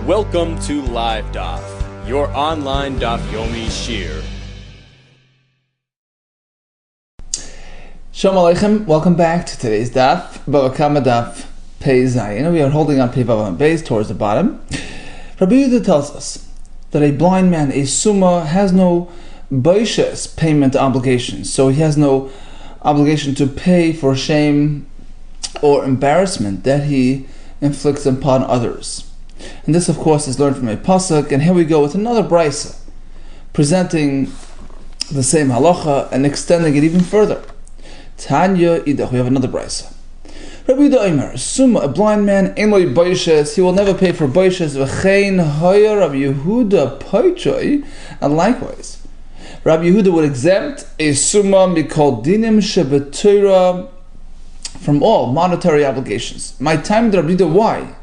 Welcome to Live DAF, your online DAF Yomi Shir. Shalom Aleichem, welcome back to today's DAF, Bava Kamma DAF Pei Zayin. We are holding on Pei Bava Beis towards the bottom. Rabbi Yehuda tells us that a blind man, a summa, has no boishes payment obligations, so he has no obligation to pay for shame or embarrassment that he inflicts upon others. And this, of course, is learned from a pasuk. And here we go with another brisa, presenting the same halacha and extending it even further. Tanya idach, we have another brisa. Rabbi Yehuda Omer, summa, a blind man, emoi boishes, he will never pay for boishes. V'chein hoya Rabbi Yehuda poitroi, and likewise, Rabbi Yehuda would exempt a summa mikol dinim shebetorah from all monetary obligations. My time, Rabbi Yehuda, why?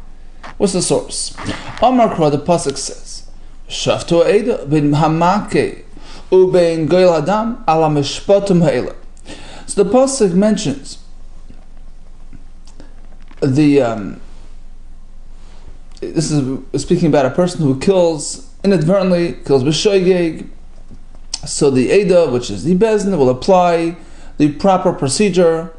What's the source? Amar Kra, the pasuk says, Shaftu Eida bin Hamake ubein goyel hadam ala mishpatum ha'ela. So the pasuk mentions this is speaking about a person who inadvertently kills b'shoigeg. So the Eida, which is the Bezdin, will apply the proper procedure.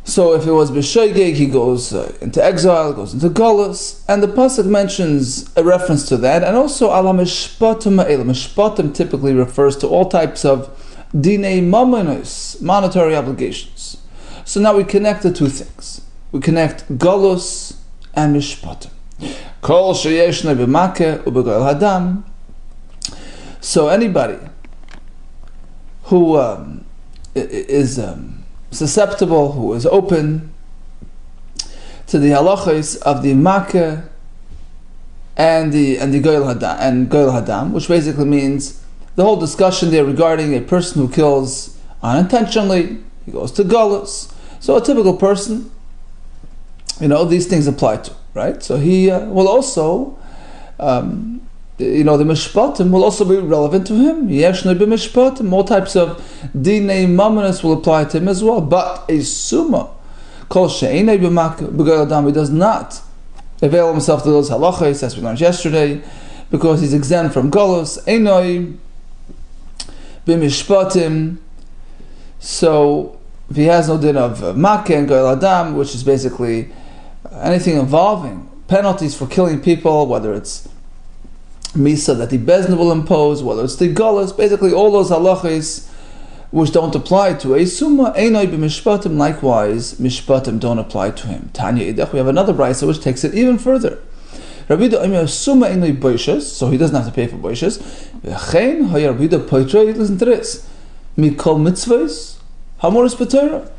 So if it was b'shoigeg, he goes into exile, goes into galus, and the pasuk mentions a reference to that, and also ala mishpatim ha'ela. Mishpatim typically refers to all types of dinei mamonos, monetary obligations. So now we connect the two things. We connect galus and mishpatim. Kol sheyeshna b'makeh u'begoyel hadam. So anybody who is susceptible, who is open to the halachos of the makeh and the goyel hadam, which basically means the whole discussion there regarding a person who kills unintentionally, he goes to galus. So a typical person, these things apply to, right? So he will also, the mishpatim will also be relevant to him. Yeshnei b'mishpatim, all types of dinei mamonos will apply to him as well. But a summa, kol she'enei b'goyel hadam, he does not avail himself to those halachos, as we learned yesterday, because he's exempt from galus. Enoi b'mishpatim. So if he has no din of makeh and goyel hadam, which is basically anything involving penalties for killing people, whether it's misa that the Bezdin will impose, whether it's the galus, basically all those halachos which don't apply to a summa, einoi b'mishpatim, likewise, mishpatim don't apply to him. Tanya idach, we have another brisa which takes it even further. Rabbi Yehuda Omer, summa einoi boishes, so he doesn't have to pay for boishes. V'chein hoya Rabbi Yehuda poitroi, listen to this, mikol mitzvos, hamoris b'torah.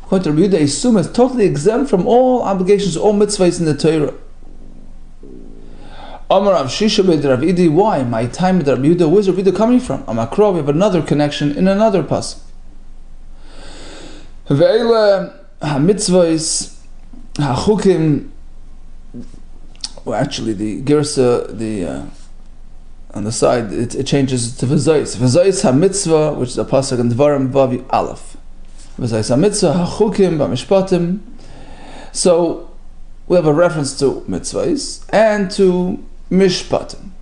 According to Rabbi Yehuda, a summa is totally exempt from all obligations, all mitzvahs in the Torah. Amar Rav Shisha b'ed Rav Idi, why? My time with Rabbi Yehuda, where's Rabbi Yehuda coming from? Amakro, we have another connection in another pasuk. Ve'ele ha-mitzvahs ha-chukim, well, actually the girsa, on the side, it changes to v'zayis. V'zayis ha-mitzvah, which is a pasuk in Dvarim Vavi Aleph. V'zayis ha-mitzvah ha-chukim ba-mishpatim. So we have a reference to mitzvahs and to mishpatim.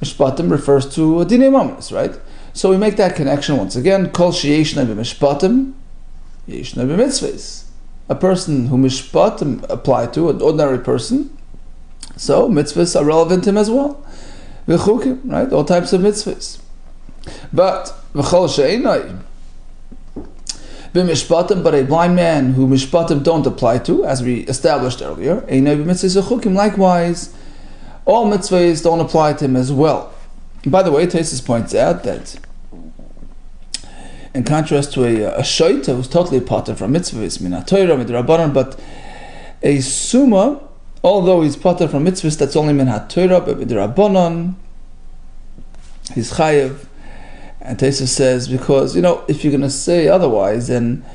Mishpatim refers to dinei mamonos, right? So we make that connection once again. Kol sheyeshna b'mishpatim, yeshna b'mitzvahs. A person who mishpatim apply to, an ordinary person, so mitzvahs are relevant to him as well. V'chukim, right? All types of mitzvahs. But v'chol she'enai b'mishpatim, but a blind man who mishpatim don't apply to, as we established earlier, einai b'mitzvahs v'chukim, likewise, all mitzvahs don't apply to him as well. And by the way, Tesis points out that in contrast to a shoita who's totally pater from mitzvahs, min ha-Torah, midrabanan, but a summa, although he's pater from mitzvahs, that's only min ha-Torah, but midrabanan, he's chayev. And Tesis says, because, if you're going to say otherwise, then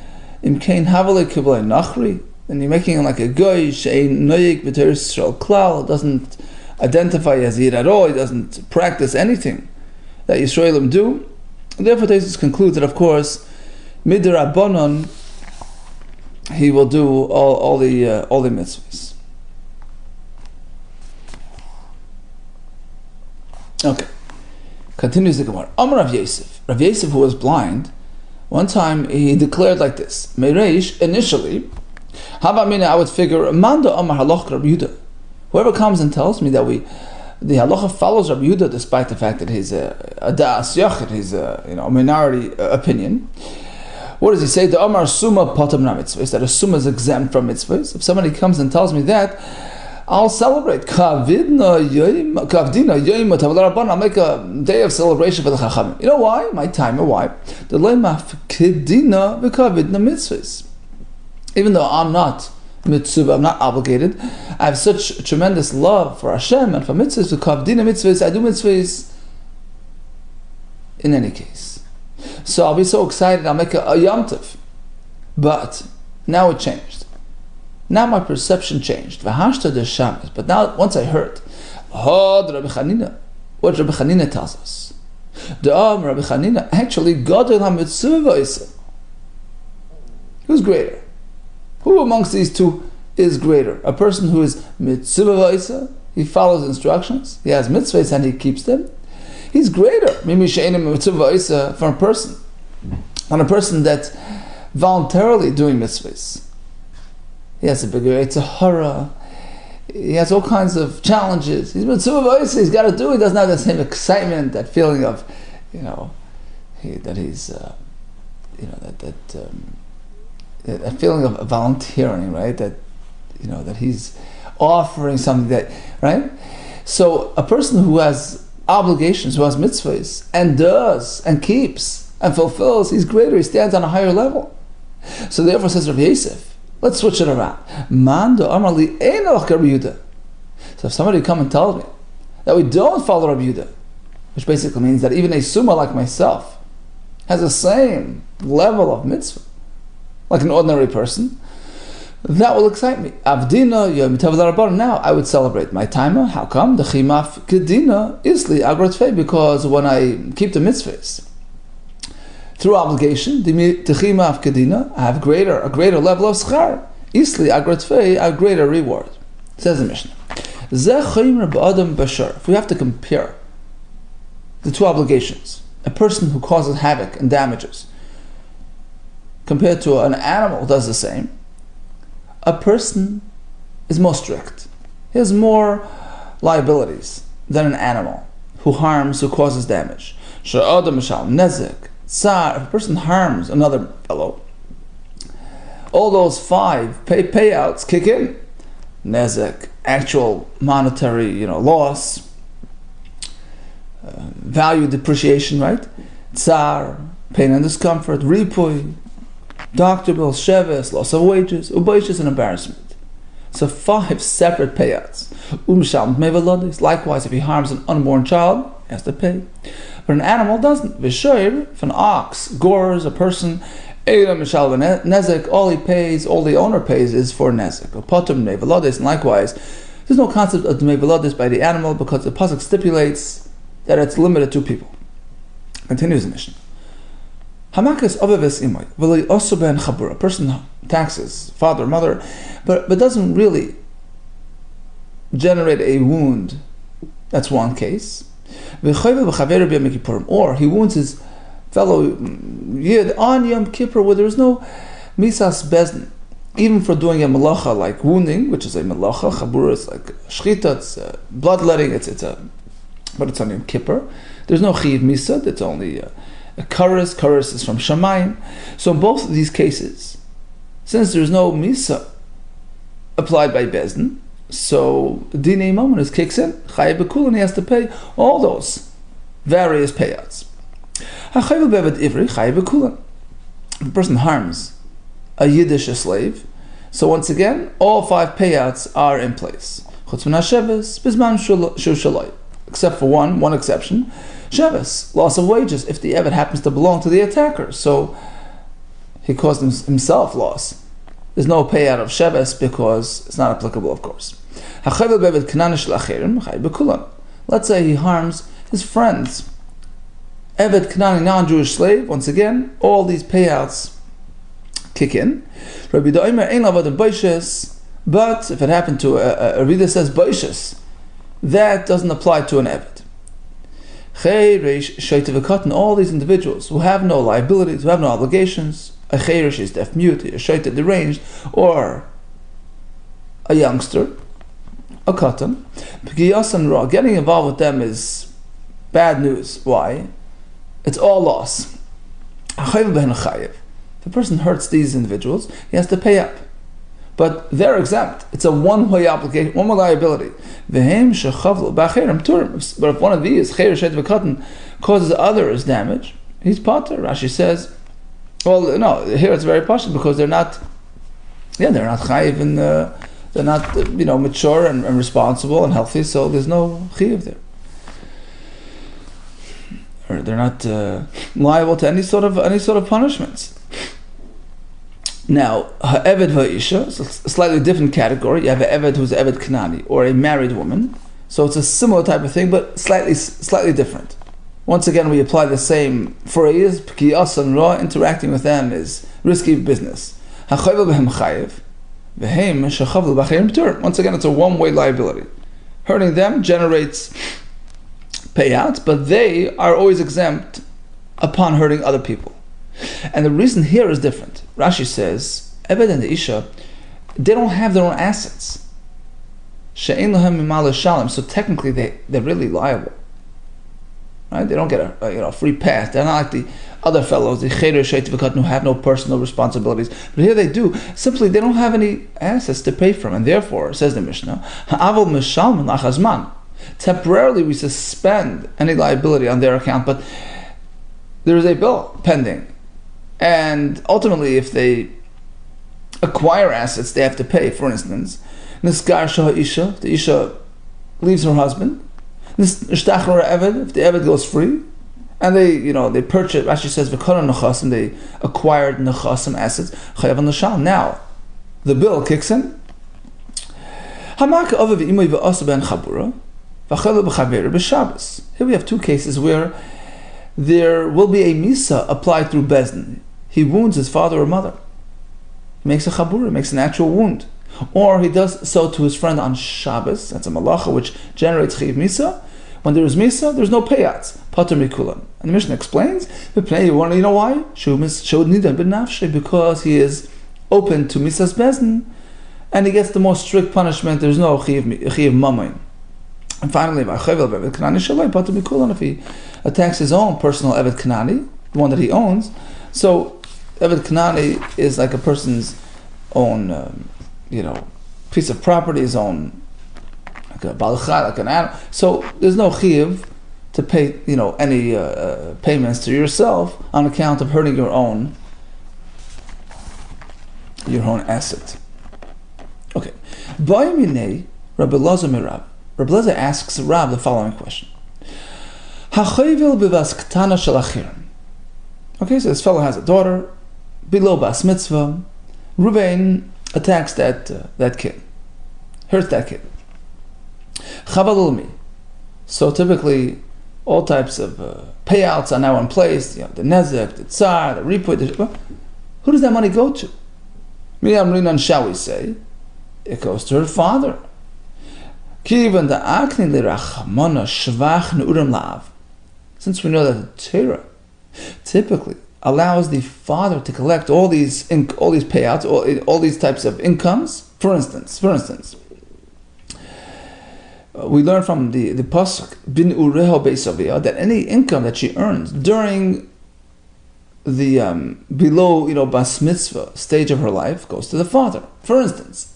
imkein havale kiblei nachri, then you're making him like a goy, she'ein noyik b'teres Yisrael klal, doesn't identify as Yid at all, he doesn't practice anything that Yisraelim do. And therefore Tesis concludes that, of course, midrabanan, he will do all the mitzvahs. Continues the Gemara. Amar Rav Yosef. Rav Yosef, who was blind, one time he declared like this. Meireish, initially, I would figure, Manda Amar Halach Rabbi Yehuda. Whoever comes and tells me that the halacha follows Rabbi Yehuda despite the fact that he's a da'as yachid, he's a minority opinion. What does he say? The Amar Summa Patam Na Mitzvahs, that a Summa is exempt from mitzvahs. If somebody comes and tells me that, I'll celebrate. Kavdina Yoim Tavalarabban. I'll make a day of celebration for the Chachamim. You know why? My timer. Why? The Leimaf Kedina V'Kavdina Mitzvahs. Even though I'm not mitzvah, I'm not obligated, I have such tremendous love for Hashem and for mitzvahs, for kavdina mitzvahs, I do mitzvahs in any case. So I'll be so excited, I'll make a Yom Tov. But now it changed. Now my perception changed. V'hashta de shamas. But now, once I heard, what Rabbi Chanina tells us. Rabbi Chanina, actually, Gadol ha-mitzvah. Who's greater? Who amongst these two is greater? A person who is mitzvah v'isa, he follows instructions, he has mitzvahs and he keeps them. He's greater from a person, on a person that's voluntarily doing mitzvahs. He has a bigger Eitzahara, he has all kinds of challenges. He's mitzvah v'isa, he's got to do. He doesn't have the same excitement, that feeling of, that he's, that feeling of volunteering, right? That that he's offering something, that, right? So a person who has obligations, who has mitzvahs, and does and keeps and fulfills, he's greater. He stands on a higher level. So therefore, says Rabbi Yosef, let's switch it around. Mando Amar li ein alach Rabbi Yehuda. So if somebody come and tells me that we don't follow Rabbi Yehuda, which basically means that even a summa like myself has the same level of mitzvah like an ordinary person, that will excite me. Avdina Yom Tov. Now I would celebrate my timer. How come? The chimaf kedina isli agratfei, because when I keep the mitzvahs through obligation, the chimaf kedina, I have a greater level of schar. Isli agratfei, a greater reward. Says the Mishnah. If we have to compare the two obligations, a person who causes havoc and damages compared to an animal who does the same, a person is more strict. He has more liabilities than an animal who harms, who causes damage. If a person harms another fellow, all those 5 payouts kick in. Nezek, actual monetary loss, value depreciation, right? Tsar, pain and discomfort, ripui, doctor bills, sheves, loss of wages, ubaishis, and embarrassment. So 5 separate payouts. Likewise, if he harms an unborn child, he has to pay. But an animal doesn't. If an ox gores a person, nezek, all the owner pays is for nezek. And likewise, there's no concept of dmei velodis by the animal, because the pasuk stipulates that it's limited to people. Continues the mission. A person taxes father, mother, but doesn't really generate a wound. That's one case. Or he wounds his fellow Yid on Yom Kippur, where there is no misas bezdin, even for doing a malacha like wounding, which is a malacha. Chabura is like shchita, it's bloodletting. But it's on Yom Kippur. There's no chiv misa. It's only a kares. Kares is from Shamayim. So in both of these cases, since there's no misa applied by bezdin, so dinei mamonos kicks in. Chayav b'kulan, he has to pay all those various payouts. Hachayav bevet ivri chayav b'kulan. The person harms a Yiddish slave, so once again, all 5 payouts are in place. Chutz min hasheves bizman shu shaloi, except for one exception. Sheves, loss of wages, if the evet happens to belong to the attacker, so he caused himself loss. There's no payout of sheves because it's not applicable, of course. Let's say he harms his friends. Evet Kanani, non-Jewish slave, once again, all these payouts kick in. But if it happened to a reader says baishas, that doesn't apply to an evet. All these individuals who have no liabilities, who have no obligations, a chayrish is deaf mute, a shaita deranged, or a youngster, a katan, getting involved with them is bad news. Why? It's all loss. If a person hurts these individuals, he has to pay up. But they're exempt. It's a one-way obligation, one-way liability. But if one of these causes others damage, he's pater. Rashi says, well, no, here it's very partial because they're not chayiv and they're not mature and responsible and healthy, so there's no chayiv there. Or they're not liable to any sort of punishments. Now, ha'eved va'isha, so a slightly different category. You have an eved who's eved kanani, or a married woman. So it's a similar type of thing, but slightly different. Once again, we apply the same phrase. P'kiyas and ra, interacting with them is risky business. Ha'chayvel b'hem chayiv, v'hem shechavl b'chayim tur. Once again, it's a one-way liability. Hurting them generates payouts, but they are always exempt upon hurting other people. And the reason here is different. Rashi says, Eved and the Isha, they don't have their own assets. She'ein lahem mimal shalom. So technically they're really liable. Right? They don't get a free pass. They're not like the other fellows, the Cheder Sheit V'kat, who have no personal responsibilities. But here they do. Simply, they don't have any assets to pay from. And therefore, says the Mishnah, Ha'avol mishalmin lachazman. Temporarily we suspend any liability on their account, but there is a bill pending. And ultimately, if they acquire assets, they have to pay. For instance, Nisgar Shah Isha, if the Isha leaves her husband, Nishtachra Eved, if the Eved goes free, and they purchase, Rashi says, V'kara Nechasim, they acquired Nechasim assets, Chayav Nashal. Now, the bill kicks in. Hamaka Ovav Imoy V'asa Ben Chabura, V'chelu B'chaver B'Shabbos. Here we have two cases where there will be a misa applied through Bezdin. He wounds his father or mother. He makes a chabura, makes an actual wound. Or he does so to his friend on Shabbos. That's a malacha which generates chiv misa. When there is misa, there's no payats. Pater mikulam. And the Mishnah explains, you want to know why? Because he is open to misas Bezdin, and he gets the most strict punishment. There's no chiv mamayin. And finally, if he attacks his own personal Evet Kanani, the one that he owns, so Evet Kanani is like a person's own, piece of property, his own, like a balcha, like an animal. So there's no chiyuv to pay, any payments to yourself on account of hurting your own asset. Okay. Ba'yaminei Rabbi Lazar Mirab. Rabbi Lazar asks Rab the following question. Okay, so this fellow has a daughter, below bas mitzvah. Ruvain attacks that kid, hurts that kid. Chavalulmi. So typically, all types of payouts are now in place. The nezek, the tsar, the ripui. Who does that money go to? Miriam Rinan, shall we say? It goes to her father. Kivan the akni lirachmana shvach neuram lav. Since we know that the Torah typically allows the father to collect all these payouts, all these types of incomes. For instance, we learn from the pasuk bin ureho beisavia that any income that she earns during the below bas mitzvah stage of her life goes to the father. For instance,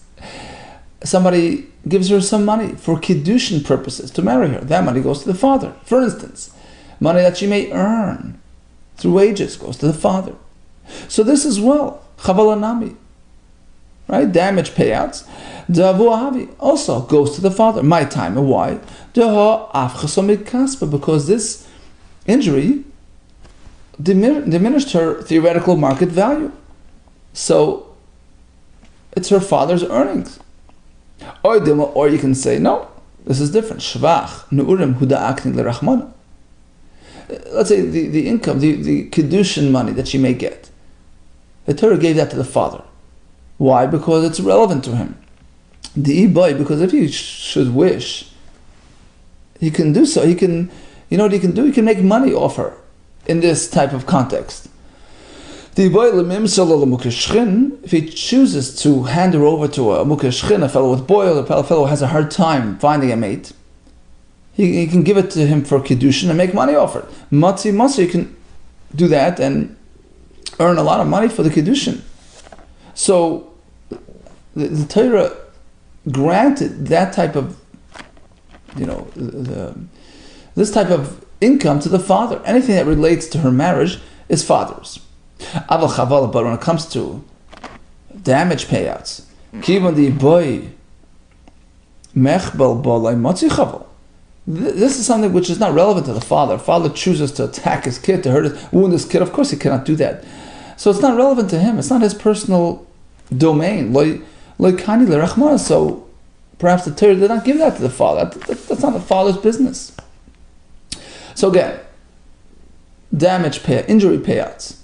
somebody gives her some money for kiddushin purposes to marry her. That money goes to the father. For instance, money that she may earn through wages goes to the father. So this as well, chavalanami, right? Damage payouts, davu avi also goes to the father. My time and why? Because this injury diminished her theoretical market value. So it's her father's earnings. Or you can say, no, this is different. Shvach nu'urim huda'akni l'rachmana. Let's say the income, the kiddushin money that she may get. The Torah gave that to the father. Why? Because it's relevant to him. The boy, because if he should wish, he can do so. He can, You know what he can do? He can make money off her in this type of context. If he chooses to hand her over to a mukashchin, a fellow with boil, a fellow who has a hard time finding a mate, he can give it to him for kiddushin and make money off it. Matzi, you can do that and earn a lot of money for the kiddushin. So the Torah granted that type of, this type of income to the father. Anything that relates to her marriage is father's. But when it comes to damage payouts, this is something which is not relevant to the father. Father chooses to attack his kid, to hurt his, wound his kid. Of course, he cannot do that. So it's not relevant to him. It's not his personal domain. So perhaps the Torah did not give that to the father. That's not the father's business. So again, injury payouts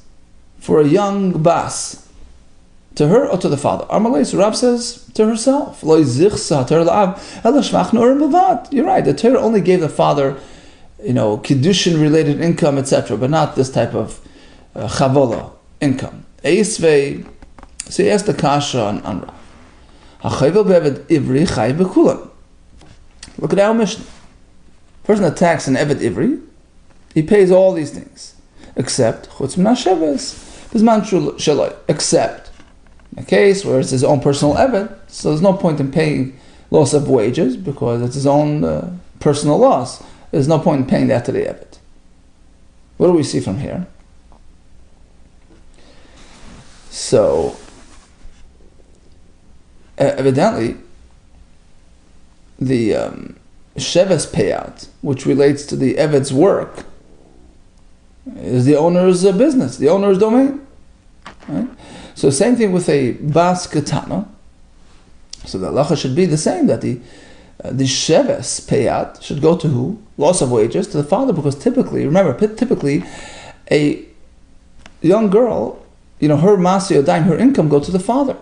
for a young bas, to her or to the father. Armalei, Rab says to herself. You're right. The Torah only gave the father, kiddushin related income, etc., but not this type of chavola income. So he asked the kasha on Rav. Look at our Mishnah. Person that attacks an eved ivri, he pays all these things, except chutz min hasheves, except in a case where it's his own personal eved, so there's no point in paying loss of wages because it's his own personal loss. There's no point in paying that to the eved. What do we see from here? So, evidently, the sheves payout, which relates to the eved's work, is the owner's business, the owner's domain. Right? So same thing with a bas katana. So the halacha should be the same, that the sheves payout should go to who? Loss of wages, to the father, because typically a young girl, her masi daim, her income go to the father.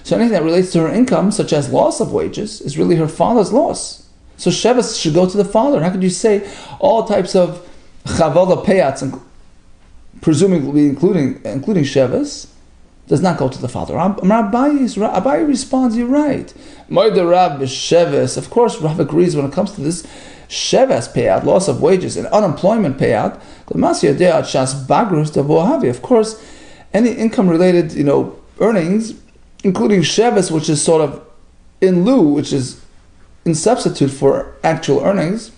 So anything that relates to her income, such as loss of wages, is really her father's loss. So sheves should go to the father. How could you say all types of chavola payouts, presumably including sheves, does not go to the father? Abayi responds, you're right. Of course, Rav agrees when it comes to this sheves payout, loss of wages, and unemployment payout. Of course, any income-related, earnings, including sheves, which is sort of in lieu, which is in substitute for actual earnings.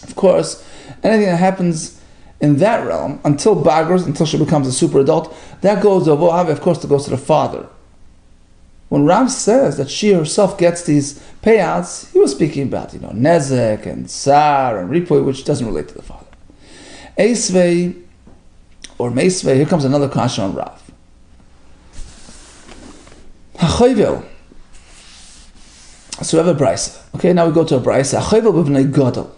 Of course, anything that happens in that realm, until bagros, until she becomes a super adult, that goes to Avohavi, of course, that goes to the father. When Rav says that she herself gets these payouts, he was speaking about, nezek and sar and ripoy, which doesn't relate to the father. Eisvei or meisvei, here comes another kasha on Rav. Hachayvel. So we have a brisa. Okay, now we go to a brisa. Hachayvel b'vnei gadol.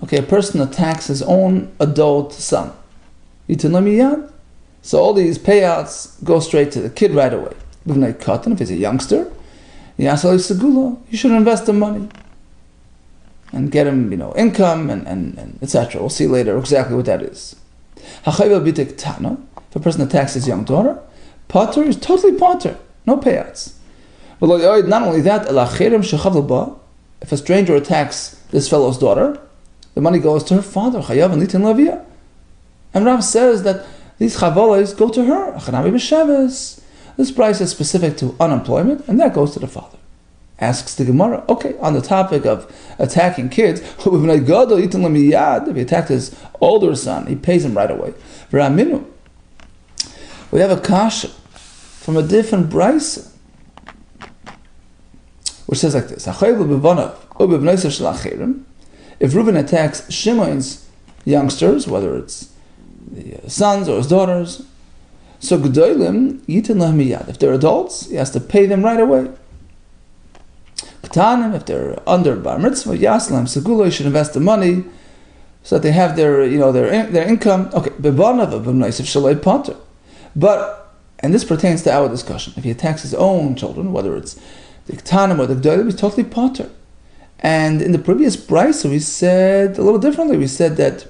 Okay, a person attacks his own adult son. So all these payouts go straight to the kid right away. If he's a youngster, you should invest the money and get him, income and etc. We'll see later exactly what that is. If a person attacks his young daughter, pater is totally pater, no payouts. But not only that, if a stranger attacks this fellow's daughter, the money goes to her father. And Rav says that these chavolas go to her. This price is specific to unemployment, and that goes to the father. Asks the Gemara, okay, on the topic of attacking kids, if he attacked his older son, he pays him right away. We have a kasha from a different brisa, which says like this: if Reuben attacks Shimon's youngsters, whether it's the sons or his daughters, so G'dolim yitin lahem miyad. If they're adults, he has to pay them right away. K'tanim, if they're under bar mitzvah, yaslam segula, he should invest the money so that they have their income. Okay, bebanav b'mnaisiv shalei pater. But, and this pertains to our discussion, if he attacks his own children, whether it's the K'tanim or the G'dolim, he's totally pater. And in the previous brisa, we said a little differently. We said that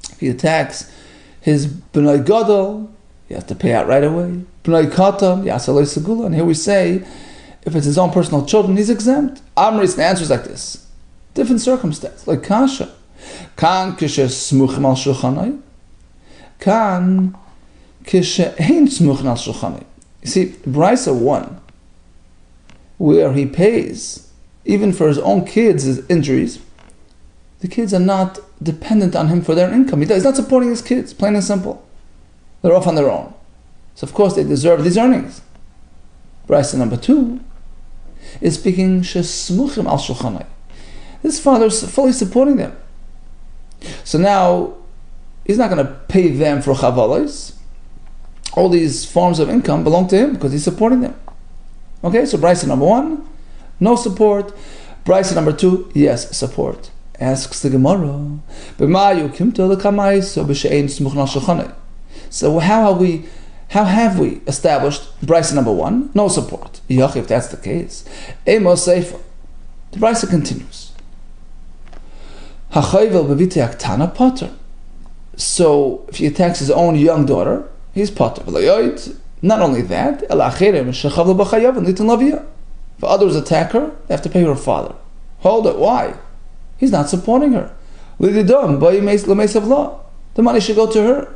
if he attacks his b'nai gadol, he has to pay out right away. B'nai katan, yasalei segula. And here we say, if it's his own personal children, he's exempt. Amris, the answer is like this. Different circumstance, like kasha. Kan kishe smuchim al shulchanai. Kan kishe hein smuchim al shulchanai. You see, brisa 1, where he pays, even for his own kids' injuries, the kids are not dependent on him for their income. He's not supporting his kids, plain and simple. They're off on their own. So of course they deserve these earnings. Brisa number 2 is speaking shesmuchim al shulchanai. This father's fully supporting them. So now he's not going to pay them for chavalos. All these forms of income belong to him because he's supporting them. Okay, so brisa number 1, no support. Brisa number 2, yes, support. Asks the Gemara, so how have we established brisa number 1? No support. If that's the case, the brisa continues. So if he attacks his own young daughter, he's potter. Not only that, if others attack her, they have to pay her father. Hold it, why? He's not supporting her. The money should go to her.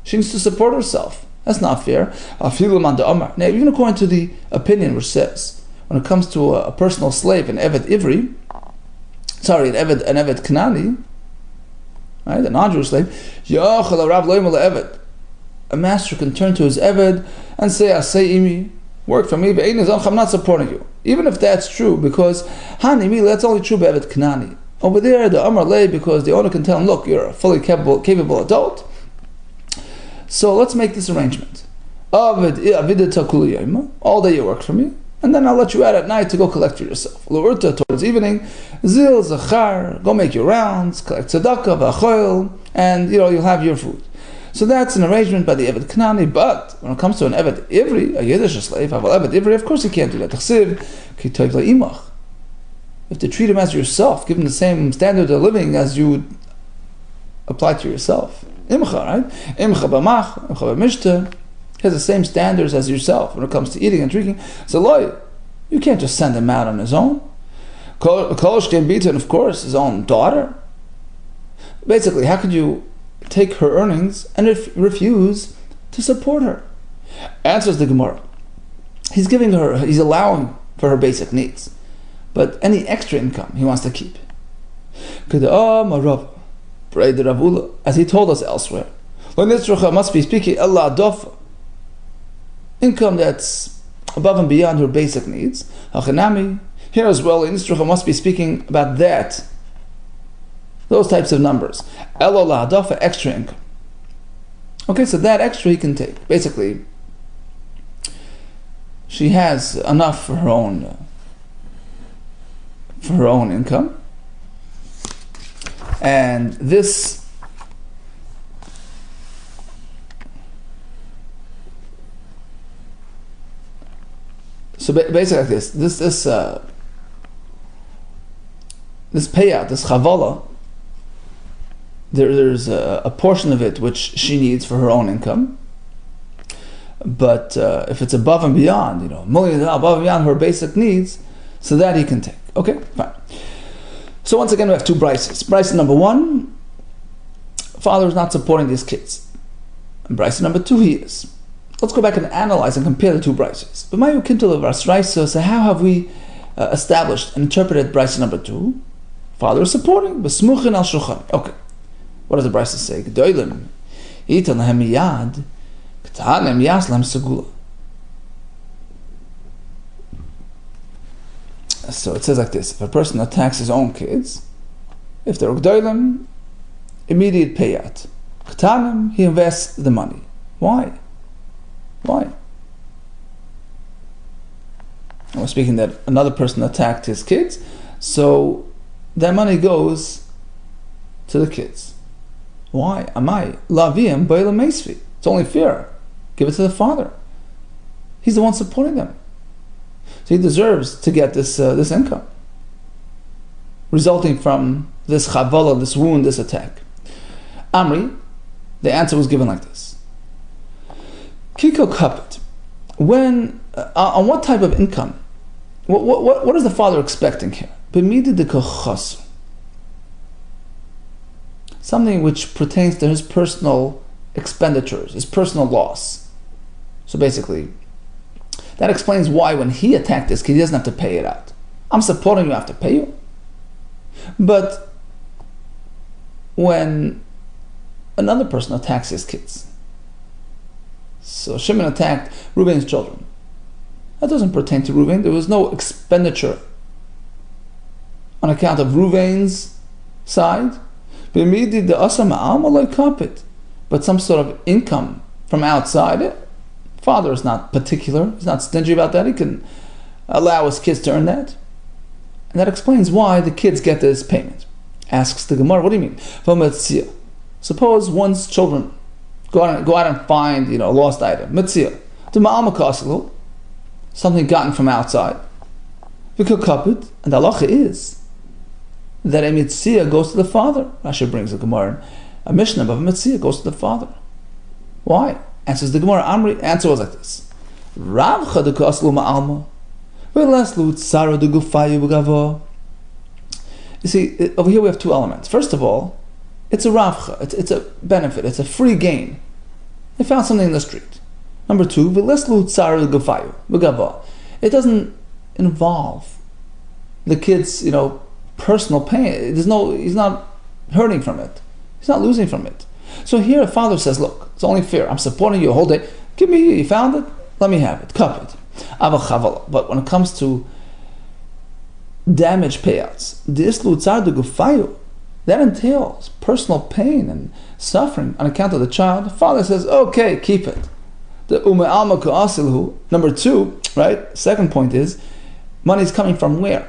She needs to support herself. That's not fair. Now, even according to the opinion which says, when it comes to a personal slave, an Eved Ivri, an Eved Kanani, right, a non-Jewish slave, a master can turn to his Eved and say, Imi, work for me, but I'm not supporting you. Even if that's true, because that's only true by Eved Kanani. Over there, the Amar Lei, because the owner can tell him, look, you're a fully capable adult. So let's make this arrangement. All day you work for me, and then I'll let you out at night to go collect for yourself. Towards evening, Zil, Zachar, go make your rounds, collect tzedakah, v'achoil, and you'll have your food. So that's an arrangement by the Eved Kanani, but when it comes to an Eved Ivri, a Yiddish slave, Eved Ivri, of course you can't do that. You have to treat him as yourself, give him the same standard of living as you would apply to yourself. Imcha, right? Imcha b'mach, imcha b'mishta, has the same standards as yourself when it comes to eating and drinking. So you can't just send him out on his own. Kolosh can beat, and of course, his own daughter. Basically, how could you take her earnings and refuse to support her? Answers the Gemara. He's allowing for her basic needs, but any extra income he wants to keep. As he told us elsewhere, must be speaking income that's above and beyond her basic needs. Here as well, Nisrucha must be speaking about that. Those types of numbers. Extra income. Okay, so that extra he can take. Basically, she has enough for her own income, and this basically like this payout, this chavala, there's a portion of it which she needs for her own income, but if it's above and beyond, $1 million above and beyond her basic needs, so that he can take. Okay, fine. So once again, we have two brises. Brise number 1, father is not supporting these kids. And brise number 2, he is. Let's go back and analyze and compare the two brises. So how have we established and interpreted brise number 2? Father is supporting. Okay. What does the brise say? So it says like this: if a person attacks his own kids, if they're gdolim, immediate payout. Ketanim, he invests the money. Why? And we're speaking that another person attacked his kids, so that money goes to the kids. Why? Amai lavim b'olam meisvi. It's only fair. Give it to the father. He's the one supporting them. So he deserves to get this income resulting from this chavala, this wound, this attack. Amri, the answer was given like this. Kiko kapit. When, on what type of income? What is the father expecting here? B'midi de kochasu. Something which pertains to his personal expenditures, his personal loss. So basically, that explains why when he attacked this kid, he doesn't have to pay it out. I'm supporting you, I have to pay you. But when another person attacks his kids, so Shimon attacked Reuben's children, that doesn't pertain to Reuben. There was no expenditure on account of Reuben's side. But some sort of income from outside, father is not particular, he's not stingy about that, he can allow his kids to earn that. And that explains why the kids get this payment. Asks the Gemara, what do you mean? Suppose one's children go out and find a lost item. Mitzia. Something gotten from outside. And the halacha is that a mitzia goes to the father. Rashi brings a Gemara, a Mishnah, but a mitzia goes to the father. Why? Answers the Gemara. Amri, answer was like this. Ravcha de kaslu ma'alma. You see, over here we have two elements. First of all, it's a ravcha, it's a benefit, it's a free gain. They found something in the street. Number two, it doesn't involve the kid's, personal pain. He's not hurting from it. He's not losing from it. So here a father says, look, it's only fair. I'm supporting you a whole day. Give me, you found it? Let me have it. Cup it. But when it comes to damage payouts, that entails personal pain and suffering on account of the child. The father says, okay, keep it. Number two, right? Second point is, money's coming from where?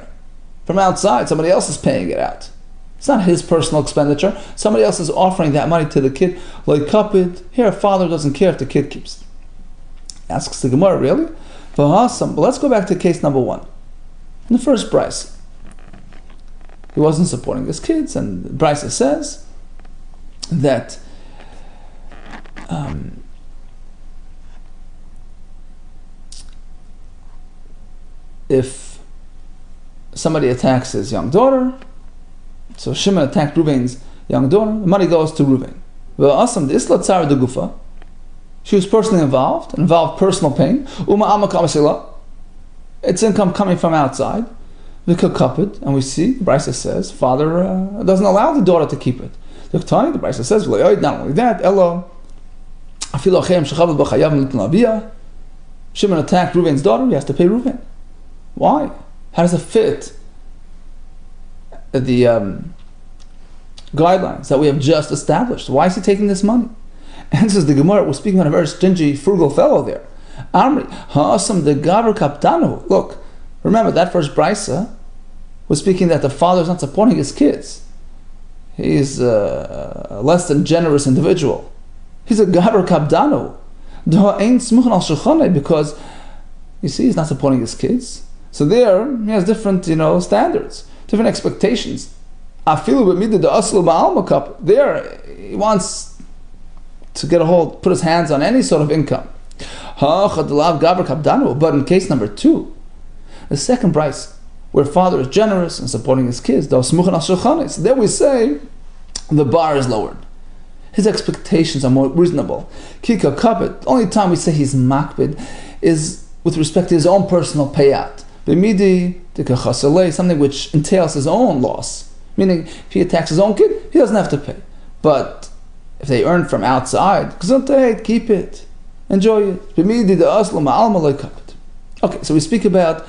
From outside. Somebody else is paying it out. It's not his personal expenditure. Somebody else is offering that money to the kid. Like cup it. Here, a father doesn't care if the kid keeps it. Asks the Gemara, really? But let's go back to case number one. In the first Bryce, he wasn't supporting his kids, and Bryce says that if somebody attacks his young daughter, so Shimon attacked Reuben's young daughter, the money goes to Reuben. She was personally involved personal pain. It's income coming from outside. And we see, the Brisa says, father doesn't allow the daughter to keep it. The Brisa says, not only that, Shimon attacked Reuben's daughter, he has to pay Reuben. Why? How does it fit the guidelines that we have just established? Why is he taking this money? Answers the Gemara, we're speaking about a very stingy, frugal fellow there. Amri, ha'asam de gaver kaptanu. Look, remember that first brisa was speaking that the father is not supporting his kids. He's a less than generous individual. He's a gaver kapdanu. Because, you see, he's not supporting his kids. So there, he has different, standards, different expectations. There, he wants to get put his hands on any sort of income. But in case number two, the second price, where father is generous and supporting his kids, there we say the bar is lowered. His expectations are more reasonable. Kika kapit, the only time we say he's makbid is with respect to his own personal payout. Something which entails his own loss. Meaning, if he attacks his own kid, he doesn't have to pay. But if they earn from outside, keep it, enjoy it. Okay, so we speak about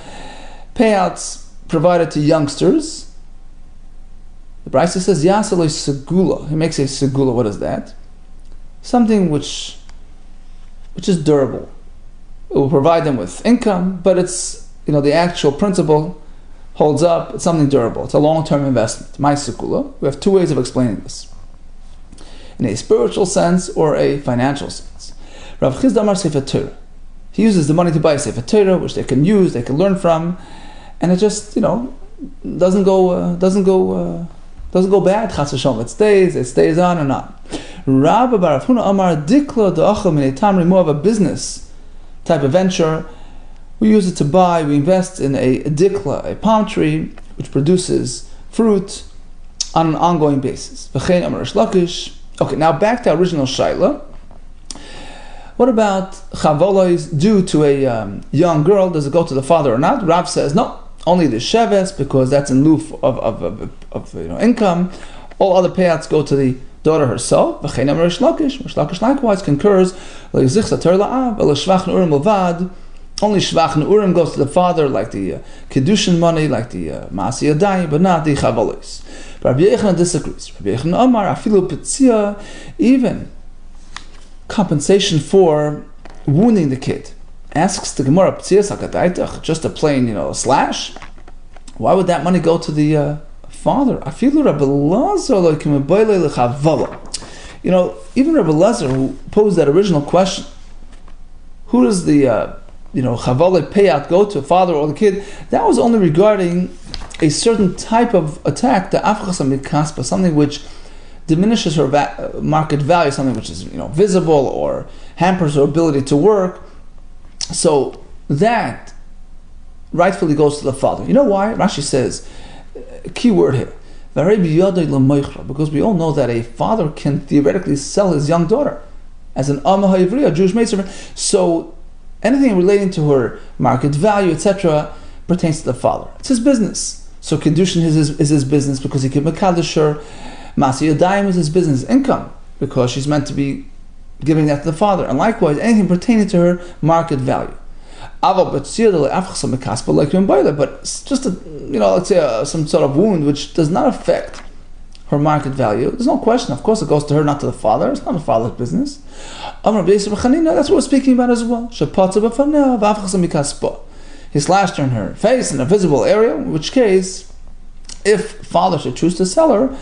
payouts provided to youngsters. The Brisa says Yasaloi segula. He makes a segula. What is that? Something which is durable. It will provide them with income, but it's the actual principle holds up. It's something durable. It's a long-term investment. My segula. We have two ways of explaining this: in a spiritual sense or a financial sense. Rav Chisda Amar Sefer Torah. he uses the money to buy a Sefer Torah, which they can use, they can learn from, and it just, doesn't go bad. Chas v'shalom, it stays on and on. Rabbi Bar Huna Amar Dikla Da'achal Minei Tamri, more of a business type of venture. We use it to buy. We invest in a dikla, a palm tree, which produces fruit on an ongoing basis. V'chein Amar Rish Lakish. Okay, now back to our original shaila. What about chavolos due to a young girl? Does it go to the father or not? Rav says no, only the sheves, because that's in lieu of income. All other payouts go to the daughter herself. V'chein Amar Rish Lakish. Rish Lakish likewise concurs. Only shvach neurim goes to the father, like the kiddushin money, like the ma'asi yadayim, but not the chavolos. Rabbi Yehuda disagrees. Rabbi Yehuda Amar afilu petzia, even compensation for wounding the kid. Asks the Gemara, just a plain, slash. Why would that money go to the father? Afilu Rabbi Lazar lo'kimaboyle lechavala. Even Rabbi Lazar, who posed that original question, who does the chavala payout go to, father or the kid? That was only regarding a certain type of attack, the afchasa mikaspa, something which diminishes her market value, something which is visible or hampers her ability to work. So that rightfully goes to the father. You know why? Rashi says, key word here, because we all know that a father can theoretically sell his young daughter as an Amma Ha'ivriya, a Jewish maidservant. So anything relating to her market value, etc., pertains to the father. It's his business. So Kiddushin is his business because he can Mekadosh her. Masi Yadayim is his business income because she's meant to be giving that to the father. And likewise, anything pertaining to her market value. But it's just let's say some sort of wound which does not affect her market value. There's no question. Of course, it goes to her, not to the father. It's not the father's business. That's what we're speaking about as well. He slashed her in her face in a visible area, in which case, if father should choose to sell her,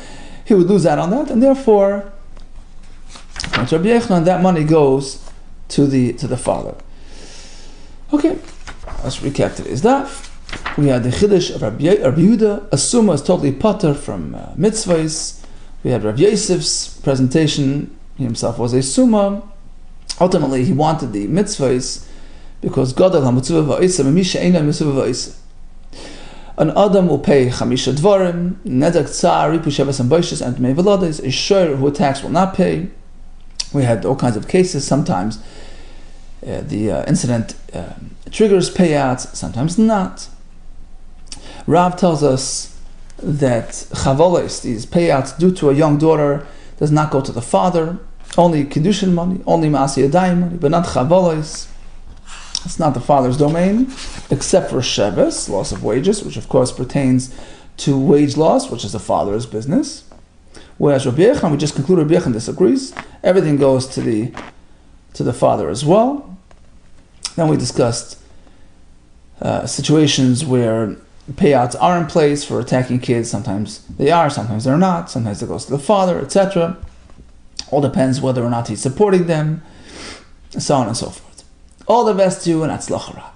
he would lose out on that, and therefore, that money goes to the father. Okay, let's recap today's DAF. We had the Chiddush of Rabbi Yehuda. A summa is totally pater from mitzvahs. We had Rav Yosef's presentation. He himself was a summa. Ultimately, he wanted the mitzvahs because Gadol ha-mitzvah va'isa memisha eina mitzvah va'isa. An Adam will pay chamisha dvarim, nedak tzar, ripu sheves and boishes, and mei velades. A shor who attacks will not pay. We had all kinds of cases. Sometimes the incident triggers payouts, sometimes not. Rav tells us that chavolos, these payouts due to a young daughter, does not go to the father. Only kiddushin money, only ma'asi yadayim money, but not chavolos. It's not the father's domain, except for sheves, loss of wages, which of course pertains to wage loss, which is the father's business. Whereas Rabbi Yehuda, we just concluded Rabbi Yehuda disagrees. Everything goes to the father as well. Then we discussed situations where payouts are in place for attacking kids. Sometimes they are, sometimes they're not. Sometimes it goes to the father, etc. All depends whether or not he's supporting them, and so on and so forth. All the best to you, and Atzlach Rav.